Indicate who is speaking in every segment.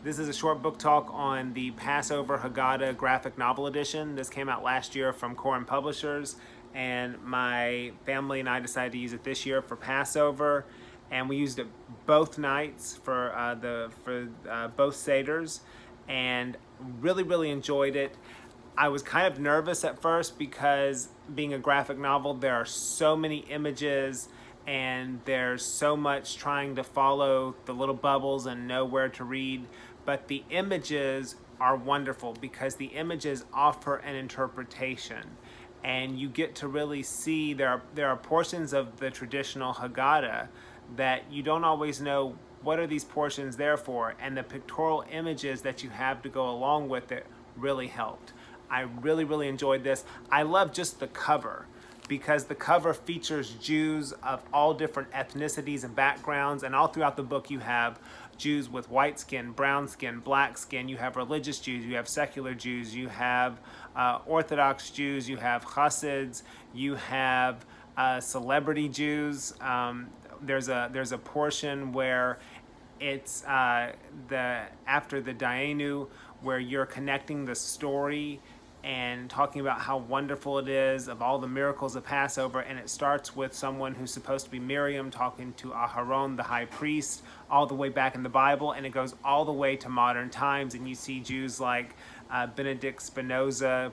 Speaker 1: This is a short book talk on the Passover Haggadah graphic novel edition. This came out last year from Corin Publishers, and my family and I decided to use it this year for Passover, and we used it both nights for both seders, and really enjoyed it. I was kind of nervous at first because being a graphic novel, there are so many images and there's so much trying to follow the little bubbles and know where to read. But the images are wonderful because the images offer an interpretation. And you get to really see there are portions of the traditional Haggadah that you don't always know what are these portions there for, and the pictorial images that you have to go along with it really helped. I really enjoyed this. I love just the cover because the cover features Jews of all different ethnicities and backgrounds, and all throughout the book you have Jews with white skin, brown skin, black skin, you have religious Jews, you have secular Jews, you have Orthodox Jews, you have Hasids, you have celebrity Jews. There's a portion where it's after the Dayenu, where you're connecting the story and talking about how wonderful it is of all the miracles of Passover, and it starts with someone who's supposed to be Miriam talking to Aharon, the high priest, all the way back in the Bible, and it goes all the way to modern times, and you see Jews like Benedict Spinoza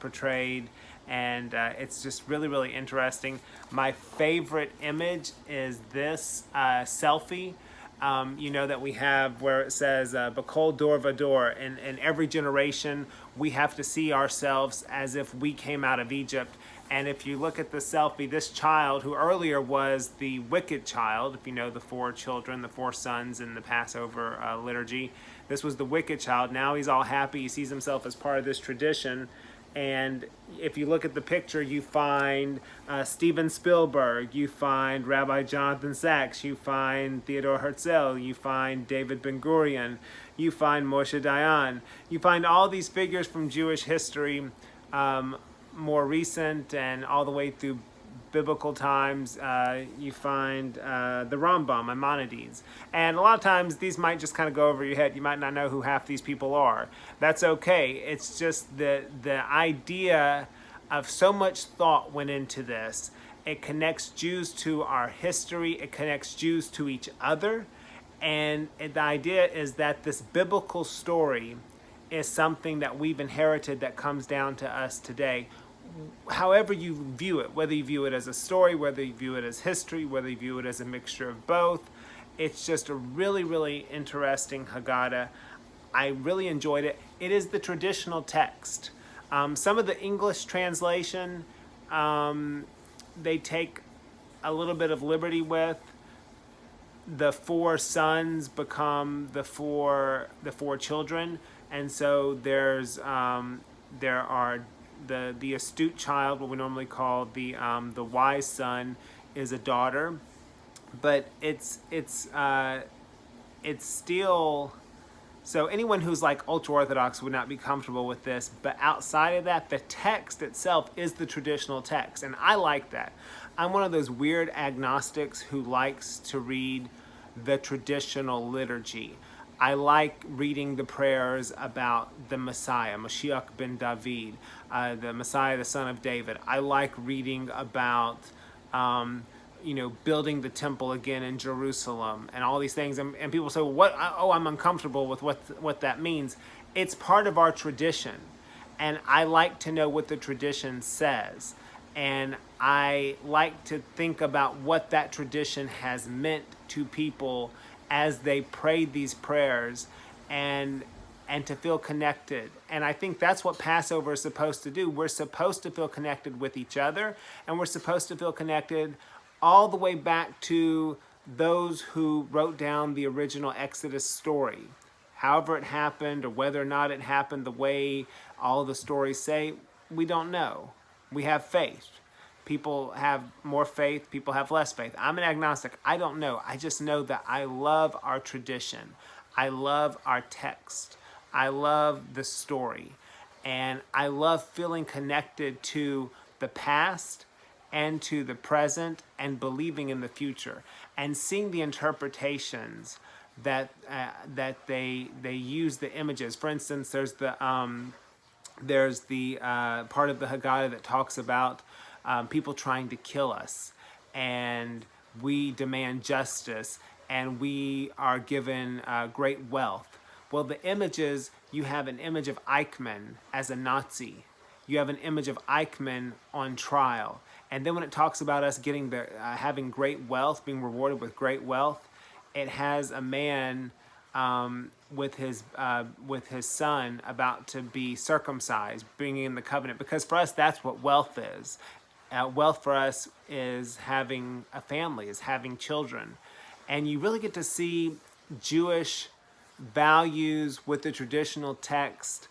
Speaker 1: portrayed, and it's just really interesting. My favorite image is this selfie. That we have where it says Bakol Dor Vador. In every generation, we have to see ourselves as if we came out of Egypt. And if you look at the selfie, this child, who earlier was the wicked child, if you know the four children, the four sons in the Passover liturgy, this was the wicked child. Now he's all happy. He sees himself as part of this tradition. And if you look at the picture, you find Steven Spielberg, you find Rabbi Jonathan Sachs, you find Theodore Herzl, you find David Ben-Gurion, you find Moshe Dayan. You find all these figures from Jewish history, more recent and all the way through biblical times. You find the Rambam, Maimonides. And a lot of times these might just kind of go over your head. You might not know who half these people are. That's okay. It's just the idea of so much thought went into this. It connects Jews to our history. It connects Jews to each other. And the idea is that this biblical story is something that we've inherited that comes down to us today. However you view it, whether you view it as a story, whether you view it as history, whether you view it as a mixture of both, it's just a really interesting Haggadah. I really enjoyed it. It is the traditional text. Some of the English translation, they take a little bit of liberty with. The four sons become the four children, and so there are the astute child, what we normally call the wise son, is a daughter, but it's still, so anyone who's like ultra-Orthodox would not be comfortable with this, but outside of that, the text itself is the traditional text, and I like that. I'm one of those weird agnostics who likes to read the traditional liturgy. I like reading the prayers about the Messiah, Mashiach ben David, the Messiah, the son of David. I like reading about, building the temple again in Jerusalem and all these things. And people say, well, what? Oh, I'm uncomfortable with what that means. It's part of our tradition. And I like to know what the tradition says. And I like to think about what that tradition has meant to people as they prayed these prayers, and to feel connected. And I think that's what Passover is supposed to do. We're supposed to feel connected with each other, and we're supposed to feel connected all the way back to those who wrote down the original Exodus story. However it happened, or whether or not it happened the way all the stories say, we don't know. We have faith. People have more faith, people have less faith. I'm an agnostic. I don't know. I just know that I love our tradition. I love our text. I love the story. And I love feeling connected to the past and to the present and believing in the future and seeing the interpretations that they use the images. For instance, there's the part of the Haggadah that talks about people trying to kill us, and we demand justice, and we are given great wealth. Well, the images, you have an image of Eichmann as a Nazi. You have an image of Eichmann on trial. And then when it talks about us getting having great wealth, being rewarded with great wealth, it has a man with his son about to be circumcised, bringing in the covenant. Because for us, that's what wealth is. Wealth for us is having a family, is having children. And you really get to see Jewish values with the traditional text.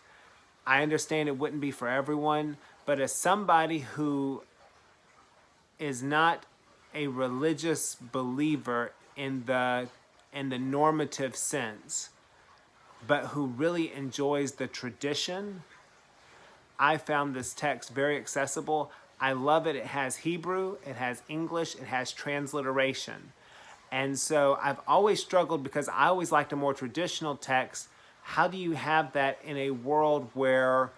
Speaker 1: I understand it wouldn't be for everyone, but as somebody who is not a religious believer in the normative sense, but who really enjoys the tradition, I found this text very accessible. I love it. It has Hebrew, it has English, it has transliteration. And so I've always struggled because I always liked a more traditional text. How do you have that in a world where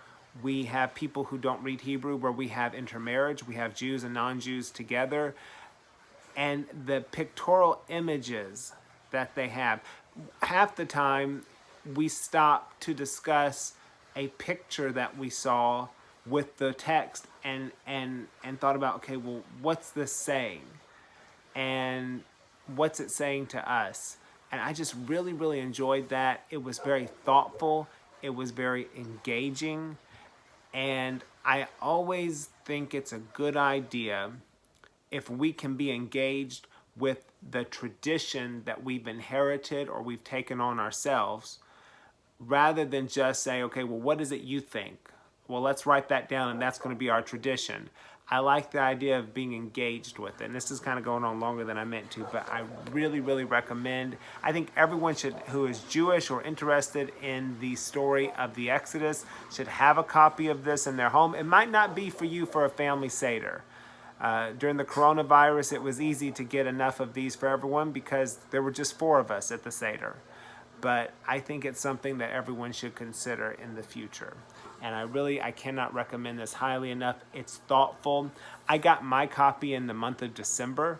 Speaker 1: we have people who don't read Hebrew, where we have intermarriage, we have Jews and non-Jews together, and the pictorial images that they have? Half the time we stop to discuss a picture that we saw with the text and thought about, okay, well, what's this saying? And what's it saying to us? And I just really, really enjoyed that. It was very thoughtful. It was very engaging. And I always think it's a good idea if we can be engaged with the tradition that we've inherited or we've taken on ourselves, rather than just say, okay, well, what is it you think? Well, let's write that down and that's going to be our tradition. I like the idea of being engaged with it. And this is kind of going on longer than I meant to, but I really, really recommend. I think everyone who is Jewish or interested in the story of the Exodus should have a copy of this in their home. It might not be for you for a family Seder. During the coronavirus, it was easy to get enough of these for everyone because there were just 4 of us at the Seder. But I think it's something that everyone should consider in the future. And I cannot recommend this highly enough. It's thoughtful. I got my copy in the month of December.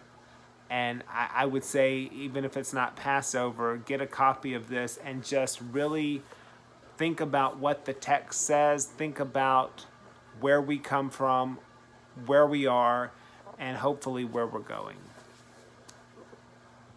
Speaker 1: And I would say, even if it's not Passover, get a copy of this and just really think about what the text says. Think about where we come from, where we are, and hopefully where we're going.